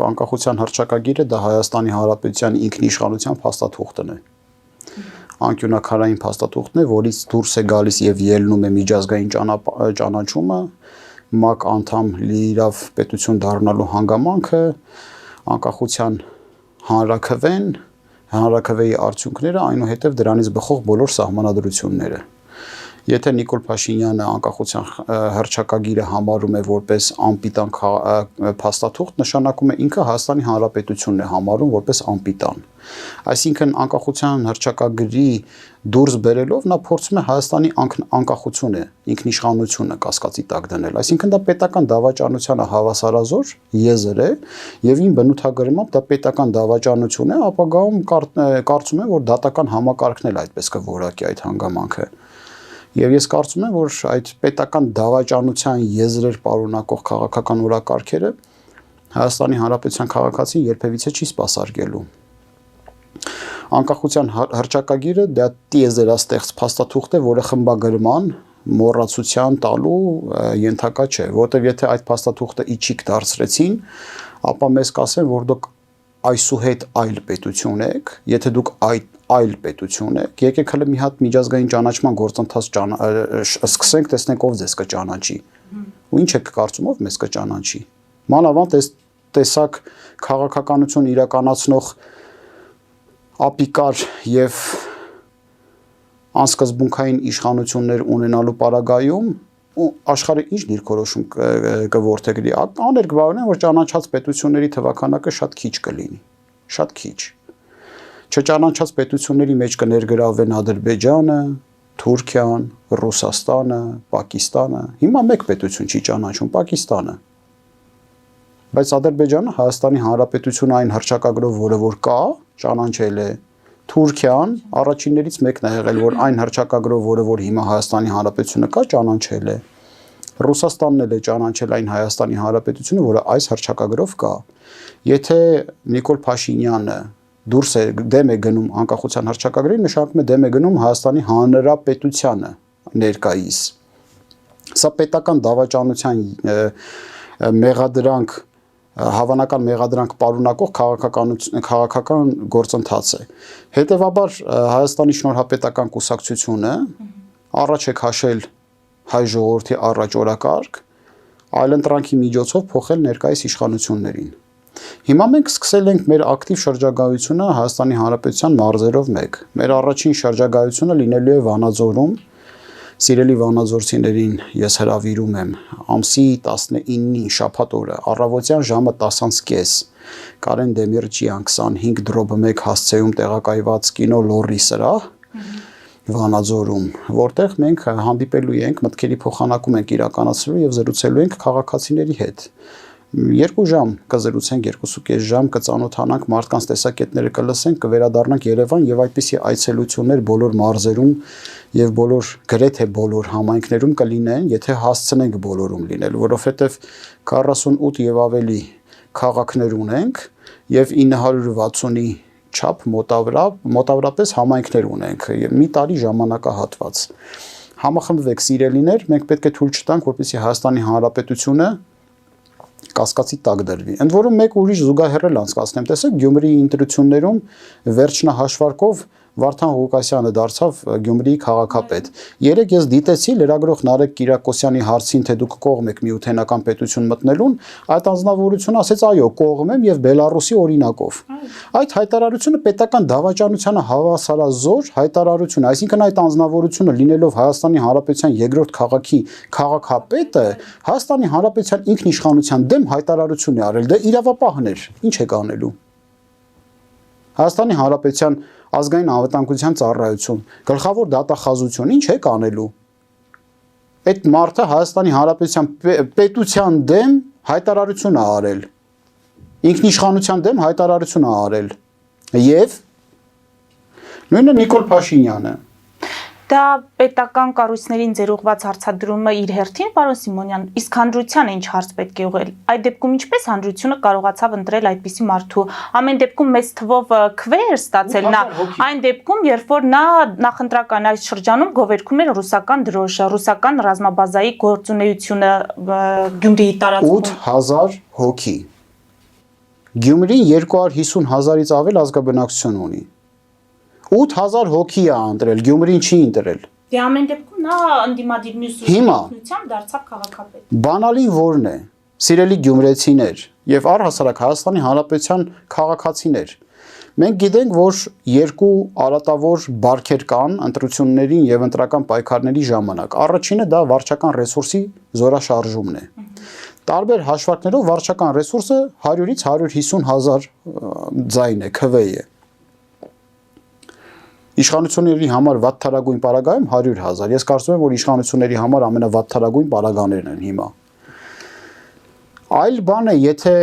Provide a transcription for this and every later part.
անկախության հռչակագիրը դա Հայաստանի Հանրապետության ինքնիշխանության փաստաթուղթն է։ Անկյունաքարային փաստաթուղթն է, որից դուրս է գալիս եւ ելնում է միջազգային ճանաչումը, ՄԱԿ անդամ լիիրավ պետություն դառնալու հանգամանքը, անկախության հանրաքվեի արդյունքները, այնուհետև դրանից բխող բոլոր սահմանադրությունները։ Եթե Նիկոլ Փաշինյանը անկախության հռչակագիրը համարում է որպես անպիտան փաստաթուղթ, նշանակում է ինքը Հայաստանի Հանրապետությունն է համարում որպես անպիտան։ Այսինքն անկախության հռչակագրի դուրս բերելով նա փորձում է Հայաստանի անկախությունը, ինքնիշխանությունը կասկածի տակ դնել։ Այսինքն դա պետական դավաճանությանը հավասարազոր եզր է եւ ին բնութագրմամբ դա պետական դավաճանություն է, ապագայում կարծում եմ, որ դատական համակարգն էլ այդպես կորակի այդ հանգամանքը։ Եվ ես կարծում եմ, որ այդ պետական դավաճանության եզրեր պարունակող քաղաքական օրակարգերը Հայաստանի Հանրապետության քաղաքացին երբևիցե չի սպասարկելու։ Անկախության հռչակագիրը դա տիեզերաստեղծ փաստաթուղթ է, որը խմբագրման, մոռացության տալու ենթակա չէ, որտեղ եթե այդ փաստաթուղթը իջիկ դարձրեցին, ապա մեզ կասեն, որ դուք այսուհետ այլ պետություն եք, եթե դուք այլ պետություն եք, եկեք հələ մի հատ միջազգային ճանաչման գործընթաց սկսենք, տեսնենք ով ձեզ կճանաչի։ Ու ինչ եք կարծում ով մեզ կճանաչի։ Մանավանդ այս տեսակ քաղաքականություն իրականացնող ապիկար եւ անսկզբունքային իշխանություններ ունենալու պարագայում աշխարհը ինչ դիրքորոշում կորդեգրի, աներկբայորեն որ ճանաչած պետությունների թվականակը շատ քիչ կլինի, շատ քիչ։ Չճանաչած պետությունների մեջ կներգրավեն Ադրբեջանը, Թուրքիան, Ռուսաստանը, Պակիստանը։ Հիմա մեկ պետություն չի ճանաչում, Պակիստանը։ Բայց Ադրբեջանը Հայաստանի Հանրապետությունը այն հռչակագրով, որը որ կա, ճանաչել է։ Թուրքիան առաջիններից մեկն է եղել, որ այն հռչակագրով, որը որ հիմա Հայաստանի Հանրապետությունը կա, ճանաչել է։ Ռուսաստանն էլ է ճանաչել այն Հայաստանի Հանրապետությունը, որը այս հռչակագրով կա։ Եթե Նիկոլ Փաշինյանը դուրս է դեմ է գնում անկախության հռչակագրին, նշանակում է դեմ է գնում Հայաստանի Հանրապետությանը ներկայիս։ Սա պետական դավաճանության մեղադրանք հավանական մեղադրանք պարունակող քաղաքական գործընթաց է։ Հետևաբար Հայաստանի Շնորհապետական կուսակցությունը առաջ է քաշել հայ ժողովրդի առաջ օրակարգ, այլընտրանքի միջոցով փոխել ներկայիս իշխանություններին։ Հիմա մենք սկսել ենք մեր ակտիվ շրջագայությունը Հայաստանի Հանրապետության մարզերով մեկ։ Մեր առաջին շրջագայությունը լինելու է Վանաձորում։ Սիրելի վանաձորցիներին ես հրավիրում եմ ամսի 19-ին շաբաթ օրը առավոտյան ժամը 10:30 Կարեն Դեմիրճյան 25/1 հասցեում տեղակայված կինո Լորի սրահ Վանաձորում, որտեղ մենք հանդիպելու ենք, մտքերի փոխանակում ենք իրականացնելու եւ զրուցելու ենք քաղաքացիների հետ։ 2 ժամ կզրուցենք, 2.5 ժամ կծանոթանանք մարդկանց տեսակետները կլսենք, կվերադառնանք Երևան եւ այդպիսի այցելություններ բոլոր մարզերում եւ գրեթե բոլոր համայնքներում կլինեն, եթե հասցնենք բոլորում լինել, որովհետեւ 48 եւ ավելի քաղաքներ ունենք եւ 960-ի չափ մոտավորապես համայնքներ ունենք, մի տարի ժամանակահատված։ Համախմբվեք սիրելիներ, մենք պետք է թույլ չտանք, որպեսզի Հայաստանի Հանրապետությունը կասկածի տակ դրվի։ Ընդ որում մեկ ուրիշ զուգահեռել անցկացնեմ, տեսեք Գյումրիի ընտրություններում վերջնահաշվարկով Վարդան Ղուկասյանը դարձավ Գյումրիի քաղաքապետ։ Երեք ես դիտեցի լրագրող Նարեկ Կիրակոսյանի հարցին, թե դուք կողմ եք միութենական պետություն մտնելուն, այդ անձնավորությունը ասեց այո, կողմ եմ եւ Բելարուսի օրինակով։ Այդ հայտարարությունը պետական դավաճանությանը հավասարազոր հայտարարություն է, այսինքն այդ անձնավորությունը լինելով Հայաստանի Հանրապետության երկրորդ քաղաքի քաղաքապետը Հայաստանի Հանրապետության ինքնիշխանության դեմ հայտարարություն է արել, դա իրավապահն էր, ինչ եք անելու։ Հայաստանի Հանրապետության ազգային անվտանգության ծառայություն, գլխավոր դատախազություն, ինչ եք անելու։ Այդ մարդը Հայաստանի Հանրապետության պետության դեմ հայտարարություն է արել։ Ինքնիշխանության դեմ հայտարարություն է արել։ Եվ նույնը Նիկոլ Փաշինյանը։ Դա պետական կառույցներին ձեր ուղղված հարցադրումը իր հերթին, պարոն Սիմոնյան, իսկ հանրությանը ինչ հարց պետք է ուղղել։ Այդ դեպքում ինչպես հանրությունը կարողացավ ընտրել այդպիսի մարդու։ Ամեն դեպքում մեծ թվով քվեր ստացել նա, այն դեպքում, երբ որ նա նախընտրական այս շրջանում գովերգում էր ռուսական դրոշը, ռուսական ռազմաբազայի գործունեությունը Գյումրիի տարածքում։ 8000 հոգի։ Գյումրին 250,000-ից ավել ազգաբնակչություն ունի։ 8,000 հոգի է ընտրել, Գյումրին չի ընտրել։ Դե ամեն դեպքում նա ընդդիմադիր մյուս Հիմա ուժգնությամբ դարձավ քաղաքապետ։ բանալին որն է, սիրելի գյումրեցիներ եւ առհասարակ Հայաստանի Հանրապետության քաղաքացիներ։ Մենք գիտենք, որ երկու արատավոր բարքեր կան ընտրություններին եւ ընտրական պայքարների ժամանակ։ Առաջինը դա վարչական ռեսուրսի զորաշարժումն է։ Տարբեր հաշվարկներով վարչական ռեսուրսը 100-ից 150,000 ձայն է, քվ է։ Իշխանությունների համար վատթարագույն պարագայում 100,000։ Ես կարծում եմ, որ իշխանությունների համար ամենավատթարագույն պարագաներն են հիմա։ Այլ բան է, եթե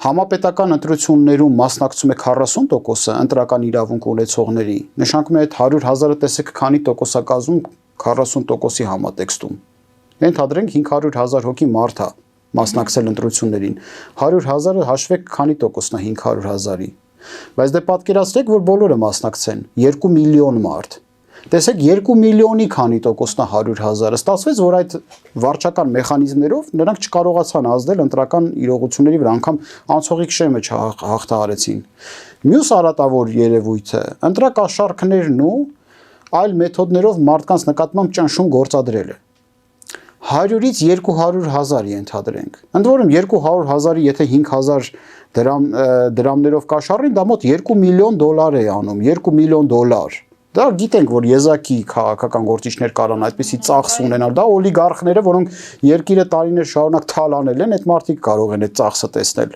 համապետական ընտրություններում մասնակցում է 40%-ը ընտրական իրավունք ունեցողների, նշանակում է այդ 100,000-ը տեսեք քանի տոկոս է կազմում 40%-ի համատեքստում։ Ենթադրենք 500,000 հոգի մարդ է մասնակցել ընտրություններին։ 100,000-ը հաշվեք քանի տոկոսն է 500,000-ի։ Բայց դե պատկերացրեք, որ բոլորը մասնակցեն 2 միլիոն մարդ։ Տեսեք 2 միլիոնի քանի տոկոսն է 100,000-ը։ Ստացվեց, որ այդ վարչական մեխանիզմներով նրանք չկարողացան ազդել ընտրական իրողությունների վրա, անգամ անցողիկ շեմը չհաղթահարեցին։ Մյուս արատավոր երևույթը ընտրակաշառքներն ու այլ մեթոդներով մարդկանց նկատմամբ ճնշում գործադրելը։ 100-ից 200,000 ենթադրենք։ Ընդ որում 200,000-ի եթե 5,000 դրամներով կաշառին, դա մոտ 2 միլիոն դոլար է անում, 2 միլիոն դոլար։ Դա գիտենք, որ եզակի քաղաքական գործիչներ կարան այդպիսի ծախս ունենալ, դա օլիգարխները, որոնք երկիրը տարիներ շարունակ թալանել են, այդ մարդիկ կարող են այդ ծախսը տեսնել։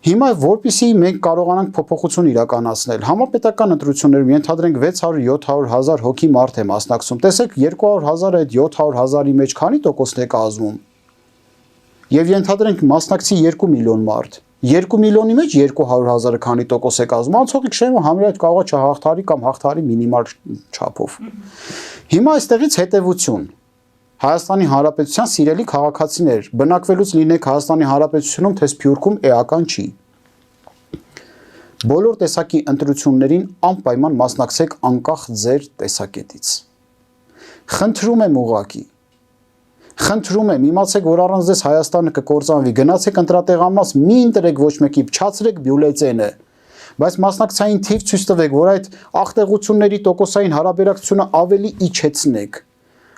Հիմա որպեսզի մենք կարողանանք փոփոխություն իրականացնել, համապետական ընտրություններում ենթադրենք 600-700,000 հոգի մարդ է մասնակցում։ Տեսեք 200,000-ը այդ 700,000-ի մեջ քանի տոկոսն է կազմում։ Եվ ենթադրենք մասնակցի 2 միլիոն մարդ։ 2 միլիոնի մեջ 200,000-ը քանի տոկոս է կազմում, անցողիկ շեմը համարյա կարող է չհաղթարի կամ հաղթարի մինիմալ չափով։ Հիմա այստեղից հետևություն։ Հայաստանի Հանրապետության սիրելի քաղաքացիներ, բնակվելուց լինեք Հայաստանի Հանրապետությունում, թե Սփյուռքում էական չի։ Բոլոր տեսակի ընտրություններին անպայման մասնակցեք անկախ ձեր տեսակետից։ Խնդրում եմ ուղղակի։ Խնդրում եմ, իմացեք, որ առանց ձեզ Հայաստանը կկործանվի, գնացեք ընտրատեղամաս, մի ընտրեք ոչ մեկի, փչացրեք բյուլետենը, բայց մասնակցային թիվ ցույց տվեք, որ այդ ախտեղությունների տոկոսային հարաբերակցությունը ավելի իջեցնեք։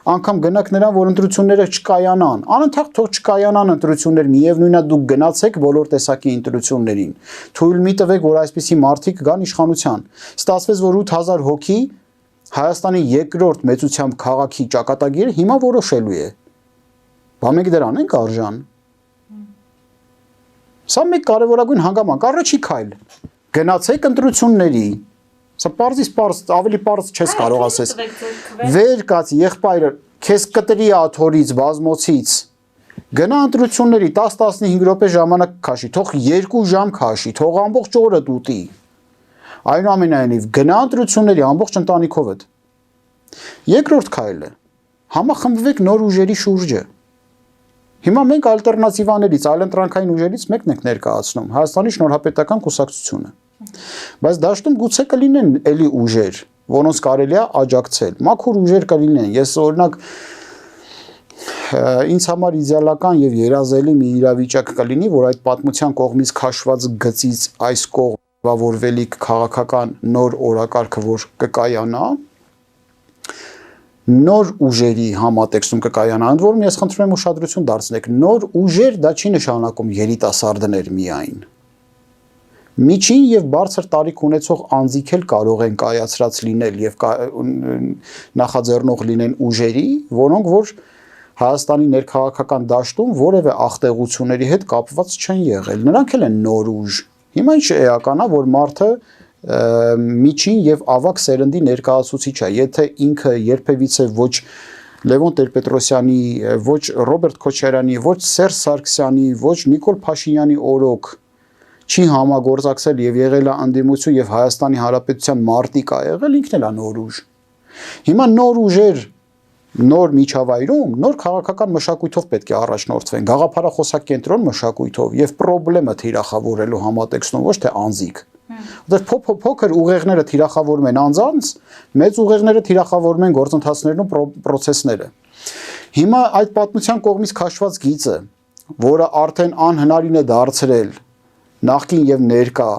Անկամ գնաք նրան, որ ընտրությունները չկայանան, անընդհատ թող չկայանան ընտրություններ, միևնույնն է դուք գնացեք բոլոր տեսակի ընտրություններին։ Թույլ մի տվեք, որ այսպիսի մարդիկ գան իշխանության։ Ստացվեց, որ 8,000 հոգի Հայաստանի երկրորդ մեծությամբ քաղաքի ճակատագիրը հիմա որոշելու է։ Բա մենք դրան ենք արժան։ Սա մեկ կարևորագույն հանգամանք, առաջի քայլ։ Գնացեք ընտրությունների։ Սա պարզից պարզ, ավելի պարզ չես կարող ասես։ Վեր կաց եղբայրը քեզ կտրի աթորից, բազմոցից։ Գնա ընտրությունների 10-15 րոպե ժամանակ քաշի, թող 2 ժամ քաշի, թող ամբողջ օրը դուտի։ Այնուամենայնիվ գնա ընտրությունների ամբողջ ընտանիքովդ։ Երկրորդ քայլը համախմբվեք նոր ուժերի շուրջը։ Հիմա մենք ալտերնատիվաներից, այլընտրանքային ուժերից մեկն ենք ներկայացնում Հայաստանի շնորհապետական կուսակցությունը։ Բայց դաշտում գուցե կլինեն էլի ուժեր, որոնց կարելի է աջակցել։ Մաքուր ուժեր կլինեն։ Ես օրինակ ինձ համար իդեալական եւ երազելի մի իրավիճակ կլինի, որ այդ պատմության կողմից քաշված գծից այս կողմավորվելիք քաղաքական նոր օրակարգը, որ կկայանա, նոր ուժերի համատեքստում կկայանա, ընդ որում ես խնդրում եմ ուշադրություն դարձնեք, նոր ուժեր դա չի նշանակում երիտասարդներ միայն։ Միջին եւ բարձր տարիք ունեցող անձիկ էլ կարող են կայացրած լինել եւ նախաձեռնող լինեն ուժերի, որոնք որ Հայաստանի ներքաղաքական դաշտում որևէ ախտեղությունների հետ կապված չեն եղել։ Նրանք էլ են նոր ուժ։ Հիմա ինչ էական է, որ մարդը միջին եւ ավակ սերնդի ներկայացուցիչ է, եթե ինքը երբևիցե ոչ Լևոն Տեր-Պետրոսյանի, ոչ Ռոբերտ Քոչարյանի, ոչ Սերժ Սարգսյանի, ոչ Նիկոլ Փաշինյանի օրոք չի համագործակցել եւ եղել է անդիմություն եւ Հայաստանի Հանրապետության մարտիկ է եղել, ինքն էլ է նոր ուժ։ Հիմա նոր ուժեր, նոր միջավայրում, նոր քաղաքական մշակույթով պետք է առաջնորդվեն, գաղափարախոսակենտրոն մշակույթով եւ խնդրեմը թիրախավորելու համատեքստում, ոչ թե անձիկ։ Որտեղ փոքր ուղեղները թիրախավորում են անձանց, մեծ ուղեղները թիրախավորում են գործընթացներն ու պրոցեսները։ Հիմա այդ պատմության կողմից քաշված գիծը, որը արդեն անհնարին է դարձրել նախկին եւ ներկա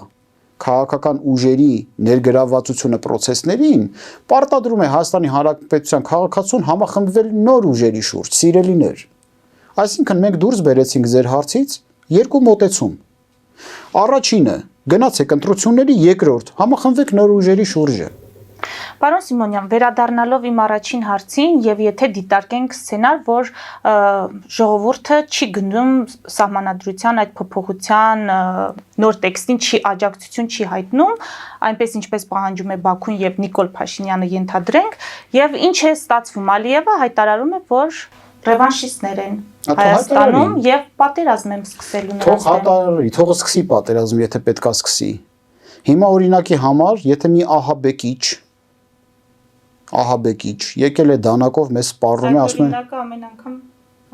քաղաքական ուժերի ներգրավվածությունը process-ներին, պարտադրում է Հայաստանի Հանրապետության քաղաքացուն համախմբվել նոր ուժերի շուրջ, սիրելիներ։ Այսինքն մենք դուրս բերեցինք ձեր հարցից երկու մոտեցում։ Առաջինը, գնացեք ընտրությունների, երկրորդ, համախմբվեք նոր ուժերի շուրջը։ Պարոն Սիմոնյան, վերադառնալով իմ առաջին հարցին եւ եթե դիտարկենք սցենար, որ ժողովուրդը չի գնում սահմանադրության այդ փոփոխության նոր տեքստին չի աջակցություն չի հայտնում, այնպես ինչպես պահանջում է Բաքուն եւ Նիկոլ Փաշինյանը ենթադրենք, եւ ինչ է ստացվում, Ալիևը հայտարարում է, որ ռևանշիստներ են Հայաստանում եւ պատերազմ եմ սկսելու նրանց։ Թող հատարի, թող սկսի պատերազմ, եթե պետքա սկսի։ Հիմա օրինակի համար, եթե մի ահաբեկիչ եկել է դանակով մեզ սպառում է, ասում է ամեն անգամ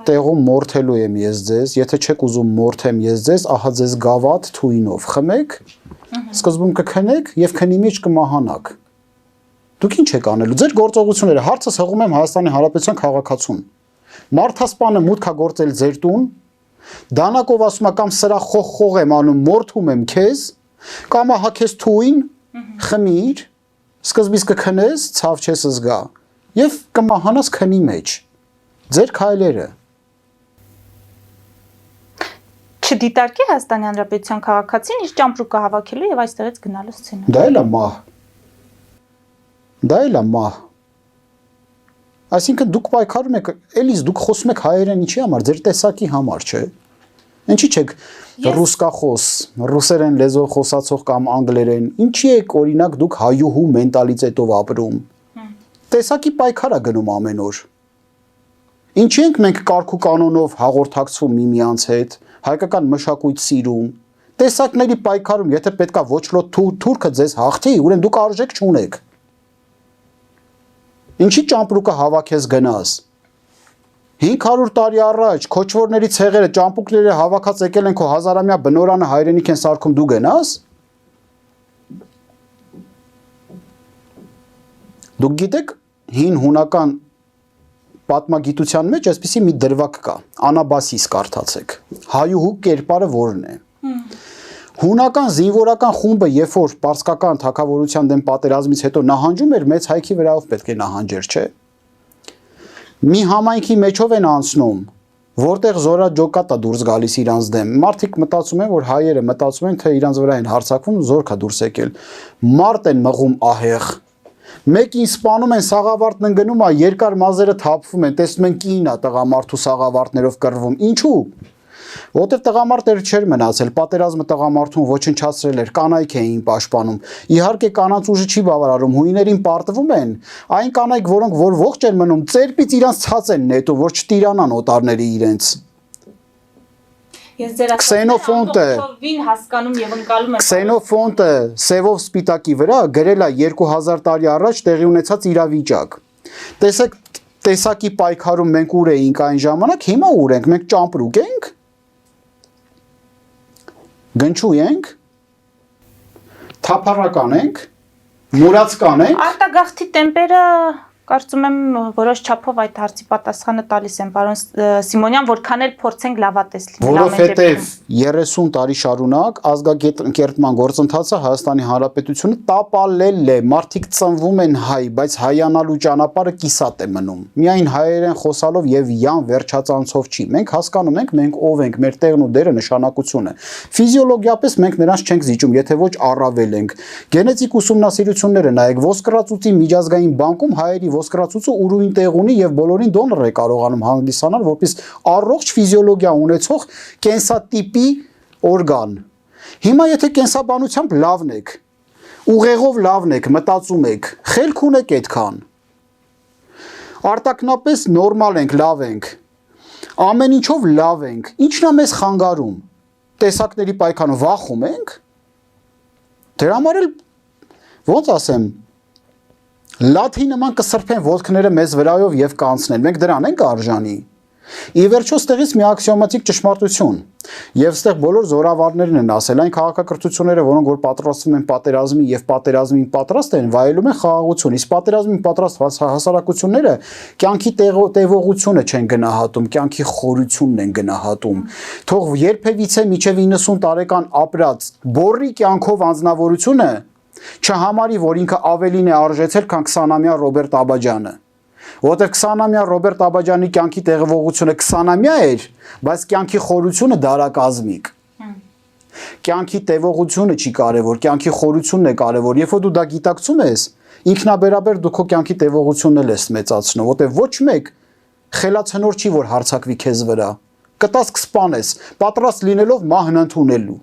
տեղում մորթելու եմ ես ձեզ, եթե չեք ուզում մորթեմ ես ձեզ, ահա ձեզ գավաթ թույնով խմեք, սկզբում կքնեք եւ քնի մեջ կմահանաք։ Դուք ինչ եք անելու։ Ձեր գործողությունները հարցս հղում եմ Հայաստանի Հանրապետության քաղաքացուն։ Մարդասպանը մուտք է գործել ձեր տուն, դանակով ասում է կամ սրա խոխ եմ անում, մորթում եմ քեզ, կամ ահա քեզ թույն, խմիր, սկզբից կքնես, ցավ չես զգա եւ կմահանաս քնի մեջ։ Ձեր քայլերը չդիտարկի Հայաստանի Հանրապետության քաղաքացին իր ճամպրուկը հավաքելու եւ այստեղից գնալու սցենար։ Դա էլ է մահ։ Այսինքն դուք պայքարում եք, էլիս դուք խոսում եք հայերեն ինչի համար, ձեր տեսակի համար, չէ՞։ Ինչի՞ չեք ռուսկախոս, ռուսերեն լեզվով խոսացող կամ անգլերեն, ինչի եք օրինակ դուք հայուհու մենտալիտետով ապրում։ Տեսակի պայքար է գնում ամեն օր։ Ինչի ենք մենք կարգ ու կանոնով հաղորդակցվում միմյանց հետ, հայկական մշակույթ սիրում։ Տեսակների պայքարում, եթե պետքա ոչլոտ թուրքը ձեզ հաղթի, ուրեմն դուք արժեք չունեք։ Ինչի ճամպրուկը հավաքես գնաս։ 500 տարի առաջ քոչվորների ցեղերը ճամպուկները հավաքած եկել են քո հազարամյա բնորանը հայրենիք են սարքում դու գնաս։ Դուք գիտեք հին հունական պատմագիտության մեջ այսպիսի մի դրվագ կա, Անաբասիս կարդացեք։ Հայուհու կերպարը որն է։ Հունական զինվորական խումբը, երբ որ պարսկական թագավորության դեմ պատերազմից հետո նահանջում էր, մեծ հայքի վրայով պետք է նահանջեր, չէ։ Մի համայնքի մեջով են անցնում, որտեղ զորաջոկատ է դուրս գալիս իրանց դեմ։ Մարդիկ մտածում են, որ հայերը մտածում են, թե իրանց վրա են հարձակվում, զորք է դուրս եկել։ Մարդ են մղում ահեղ։ Մեկին սպանում են, սաղավարտն ընկնում է, երկար մազերը թափվում են, տեսնում են կին է տղամարդու սաղավարտներով կռվում։ Ինչու՞։ Որտեղ տղամարդերը չէր մնացել, պատերազմը տղամարդուն ոչնչացրել էր, կանայք էին պաշտպանում։ Իհարկե կանանց ուժը չի բավարարում, հույներին պարտվում են, այն կանայք, որոնք որ ողջ են մնում, ծերպից իրանց ցած են նետում, որ չտիրանան օտարների իրենց։ Ես ձեր հասկանում եւ ընկալում եմ։ Քսենոֆոնտը սևով սպիտակի վրա գրել է 2000 տարի առաջ տեղի ունեցած իրավիճակ։ Տեսեք, տեսակի պայքարում մենք ուր էինք այն ժամանակ, հիմա ուր ենք, մենք ճամպրուկ ենք։ Գնչու ենք, թափառական ենք, մուրացկան ենք։ Արտագաղթի տեմպերը կարծում եմ որոշ չափով այդ հարցի պատասխանը տալիս են, պարոն Սիմոնյան, որքան էլ փորձենք լավատես լինել։ Որովհետև 30 տարի շարունակ ազգակերտման գործընթացը Հայաստանի Հանրապետությունը տապալել է, մարդիկ ծնվում են հայ, բայց հայանալու ճանապարհը կիսատ է մնում։ Միայն հայերեն խոսալով եւ յան վերջածանցով չի։ Մենք հասկանում ենք, մենք ով ենք, մեր տեղն ու դերը նշանակությունը։ Ֆիզիոլոգիապես մենք նրանց չենք զիջում, եթե ոչ առավել ենք։ Գենետիկ ուսումնասիրությունները նայեք, ոսկրածուծի միջազգային բանկում հայերի ոսկրածուծը ուրույն տեղ ունի եւ բոլորին դոնոր է կարողանում հանդիսանալ, որպես առողջ ֆիզիոլոգիա ունեցող կենսատիպի օրգան։ Հիմա եթե կենսաբանությամբ լավն եք, ուղեղով լավն եք, մտածում եք, խելք ունեք այդքան։ Արտակնապես նորմալ ենք, լավ ենք։ Ամեն ինչով լավ ենք։ Ինչն է մեզ խանգարում։ Տեսակների պայքարը վախում ենք։ Դրա համար էլ ոնց ասեմ, լաթի նման կսրբեն ոտքները մեզ վրայով եւ կանցնեն։ Մենք դրան ենք արժանի։ Ի վերջո ստեղից մի աքսիոմատիկ ճշմարտություն։ Եվ ստեղ բոլոր զորավարներն են ասել, այն քաղաքակրթությունները, որոնք որ պատրաստվում են պատերազմի եւ պատերազմին պատրաստ են, վայելում են խաղաղություն։ Իսկ պատերազմին պատրաստ հասարակությունները կյանքի տևողությունը չեն գնահատում, կյանքի խորությունն են գնահատում։ Թող երբևիցե միջև 90 տարեկան ապրած բորի կյանքով անձնավորությունը չհամարի, որ ինքը ավելին է արժեցել, քան 20-ամյա Ռոբերտ Աբաջյանը։ Որտեղ 20-ամյա Ռոբերտ Աբաջյանի կյանքի տևողությունը 20-ամյա էր, բայց կյանքի խորությունը դարակազմիկ։ Կյանքի տևողությունը չի կարևոր, կյանքի խորությունն է կարևոր։ Երբ որ դու դա գիտակցում ես, ինքնաբերաբար դու քո կյանքի տևողությունն էլ ես մեծացնում, որտեղ ոչ մեկ խելացնոր չի, որ հարձակվի քեզ վրա։ Կտաս կսպանես, պատրաստ լինելով մահն ընդունելու։